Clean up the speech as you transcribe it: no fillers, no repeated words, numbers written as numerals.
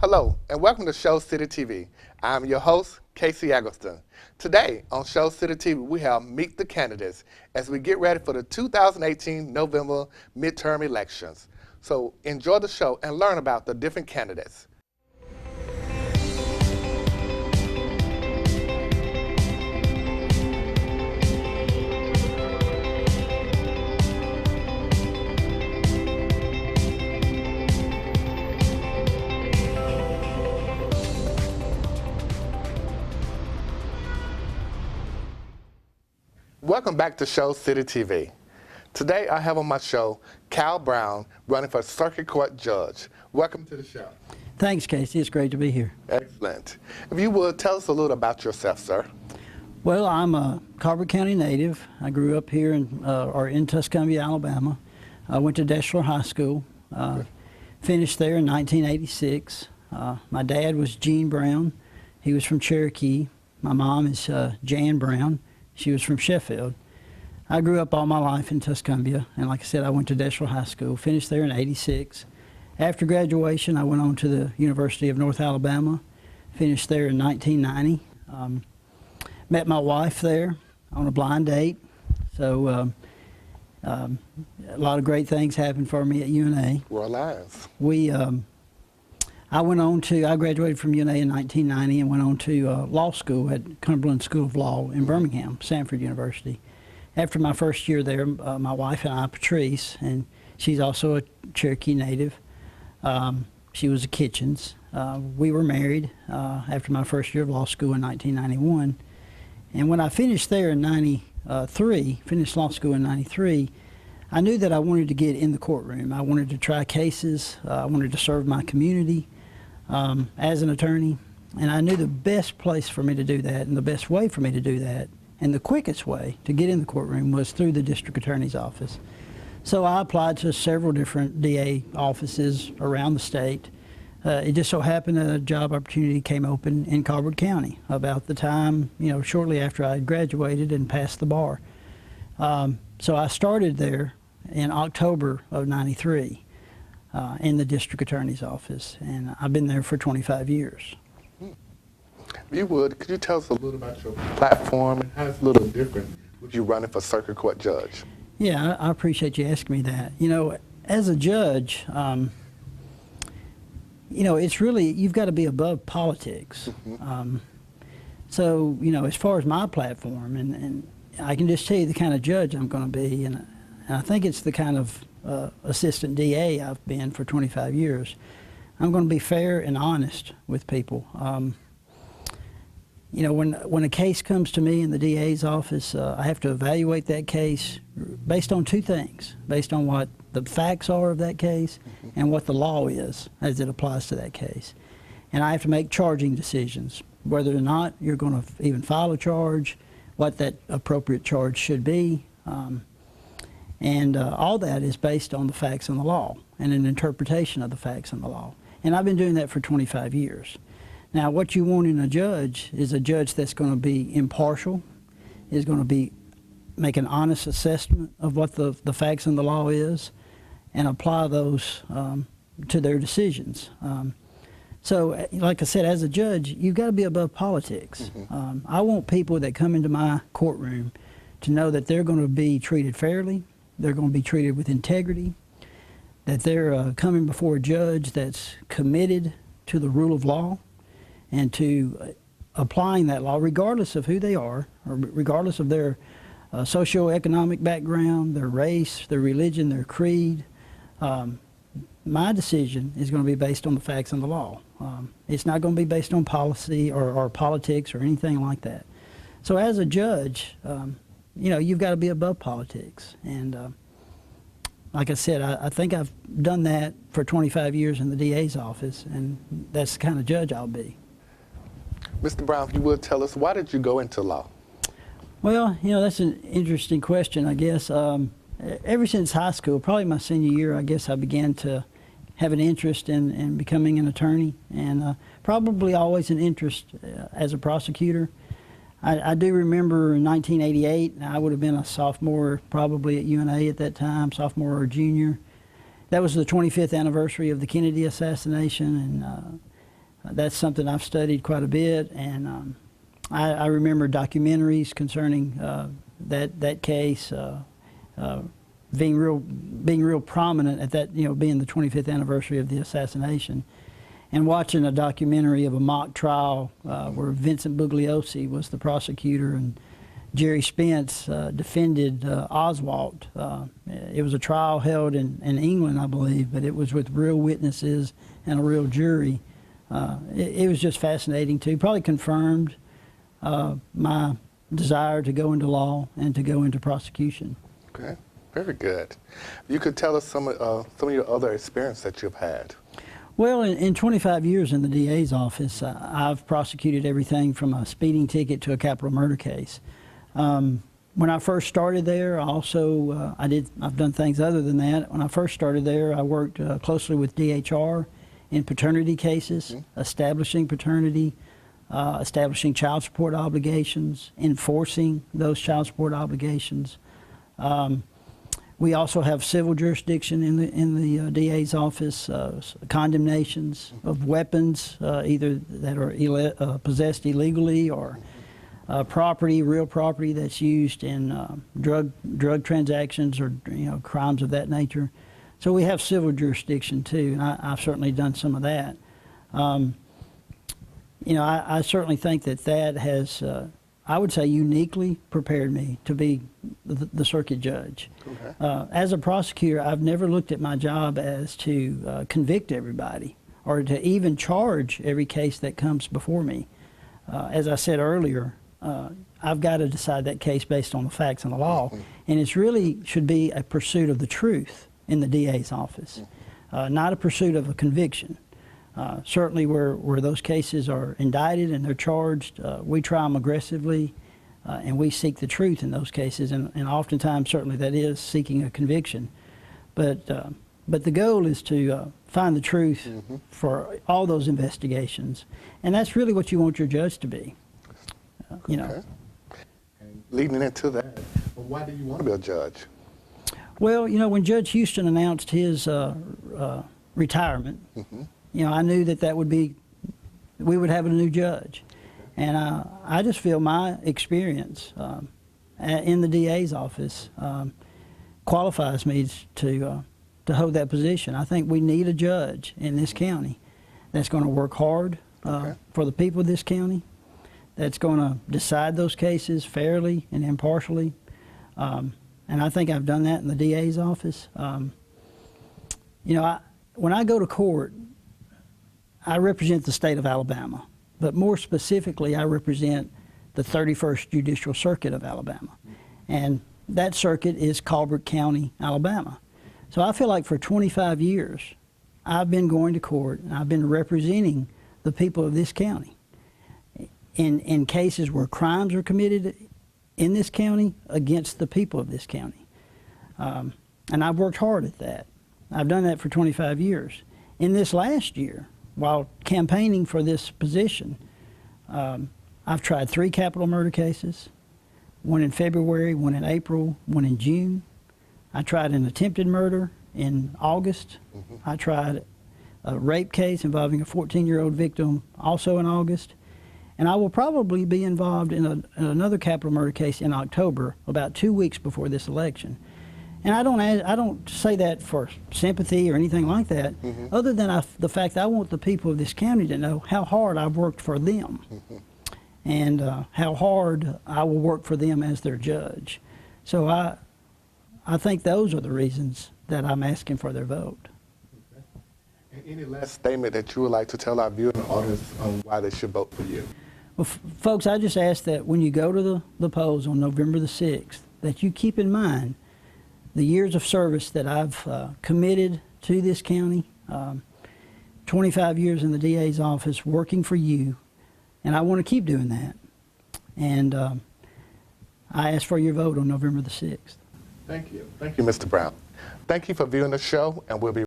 Hello, and welcome to Show City TV. I'm your host, Casey Eggleston. Today on Show City TV, we have Meet the Candidates as we get ready for the 2018 November midterm elections. So enjoy the show and learn about the different candidates. Welcome back to Show City TV. Today I have on my show Cal Brown running for Circuit Court Judge. Welcome to the show. Thanks, Casey. It's great to be here. Excellent. If you would, tell us a little about yourself, sir. Well, I'm a Colbert County native. I grew up here in Tuscumbia, Alabama. I went to Deschler High School, finished there in 1986. My dad was Gene Brown. He was from Cherokee. My mom is Jan Brown. She was from Sheffield. I grew up all my life in Tuscumbia, and like I said, I went to Deschler High School, finished there in '86. After graduation, I went on to the University of North Alabama, finished there in 1990. Met my wife there on a blind date, so a lot of great things happened for me at UNA. We're alive. I graduated from UNA in 1990 and went on to law school at Cumberland School of Law in Birmingham, Samford University. After my first year there, my wife and I, Patrice, and she's also a Cherokee native, she was a Kitchens. We were married after my first year of law school in 1991. And when I finished there in finished law school in 93, I knew that I wanted to get in the courtroom. I wanted to try cases. I wanted to serve my community as an attorney, and I knew the best place for me to do that and the best way for me to do that and the quickest way to get in the courtroom was through the district attorney's office. So I applied to several different DA offices around the state. It just so happened that a job opportunity came open in Colbert County about the time, shortly after I had graduated and passed the bar. So I started there in October of '93. In the district attorney's office, and I've been there for 25 years. If you would, could you tell us a little about your platform and how it's a little different with you running for circuit court judge? Yeah, I appreciate you asking me that. As a judge, it's really, you've got to be above politics. So, as far as my platform, and I can just tell you the kind of judge I'm going to be, and I think it's the kind of assistant DA I've been for 25 years. I'm going to be fair and honest with people. When a case comes to me in the DA's office, I have to evaluate that case based on two things, based on what the facts are of that case and what the law is as it applies to that case. And I have to make charging decisions, whether or not you're going to even file a charge, what that appropriate charge should be. And all that is based on the facts and the law and an interpretation of the facts and the law. And I've been doing that for 25 years. Now, what you want in a judge is a judge that's going to be impartial, is going to make an honest assessment of what the facts and the law is, and apply those to their decisions. So, like I said, as a judge, you've got to be above politics. I want people that come into my courtroom to know that they're going to be treated fairly, they're going to be treated with integrity, that they're coming before a judge that's committed to the rule of law and to applying that law regardless of who they are, or regardless of their socioeconomic background, their race, their religion, their creed. My decision is going to be based on the facts and the law. It's not going to be based on policy or politics or anything like that. So as a judge, you've got to be above politics. And like I said, I think I've done that for 25 years in the DA's office, and that's the kind of judge I'll be. Mr. Brown, if you would tell us, why did you go into law? Well, that's an interesting question, I guess. Ever since high school, probably my senior year, I guess I began to have an interest in becoming an attorney, and probably always an interest as a prosecutor. I do remember in 1988, I would have been a sophomore probably at UNA at that time, sophomore or junior. That was the 25th anniversary of the Kennedy assassination, and That's something I've studied quite a bit, and I remember documentaries concerning that case being real prominent at that, being the 25th anniversary of the assassination, and watching a documentary of a mock trial where Vincent Bugliosi was the prosecutor and Jerry Spence defended Oswald. It was a trial held in England, I believe, but it was with real witnesses and a real jury. It was just fascinating too. Probably confirmed my desire to go into law and to go into prosecution. Okay, very good. You could tell us some of your other experience that you've had. Well, in 25 years in the DA's office, I've prosecuted everything from a speeding ticket to a capital murder case. When I first started there, also I've done things other than that. When I first started there, I worked closely with DHR in paternity cases, establishing paternity, establishing child support obligations, enforcing those child support obligations. We also have civil jurisdiction in the DA's office, condemnations of weapons, either that are possessed illegally or real property that's used in drug transactions or crimes of that nature. So we have civil jurisdiction too, and I've certainly done some of that. I certainly think that has, I would say, uniquely prepared me to be the circuit judge. Okay. As a prosecutor, I've never looked at my job as to convict everybody or to even charge every case that comes before me. As I said earlier, I've got to decide that case based on the facts and the law, and it's really should be a pursuit of the truth in the DA's office, not a pursuit of a conviction. Certainly where those cases are indicted and they're charged, we try them aggressively, and we seek the truth in those cases, and oftentimes certainly that is seeking a conviction. But the goal is to find the truth for all those investigations, and that's really what you want your judge to be. Okay. And leading into that, why do you want to be a judge? Well, when Judge Houston announced his retirement, I knew that we would have a new judge. And I just feel my experience in the DA's office qualifies me to hold that position. I think we need a judge in this county that's going to work hard for the people of this county, that's going to decide those cases fairly and impartially. And I think I've done that in the DA's office. When I go to court, I represent the state of Alabama, but more specifically, I represent the 31st Judicial Circuit of Alabama. And that circuit is Colbert County, Alabama. So I feel like for 25 years, I've been going to court and I've been representing the people of this county in cases where crimes are committed in this county against the people of this county. And I've worked hard at that. I've done that for 25 years. In this last year, while campaigning for this position, I've tried 3 capital murder cases, one in February, one in April, one in June. I tried an attempted murder in August. I tried a rape case involving a 14-year-old victim also in August. And I will probably be involved in another capital murder case in October, about 2 weeks before this election. And I don't say that for sympathy or anything like that, other than the fact that I want the people of this county to know how hard I've worked for them, and how hard I will work for them as their judge. So I think those are the reasons that I'm asking for their vote. Okay. Any last statement that you would like to tell our viewing audience on why they should vote for you? Well, folks, I just ask that when you go to the polls on November the 6th, that you keep in mind the years of service that I've committed to this county, 25 years in the DA's office working for you, and I want to keep doing that. And I ask for your vote on November the 6th. Thank you. Thank you, Mr. Brown. Thank you for viewing the show, and we'll be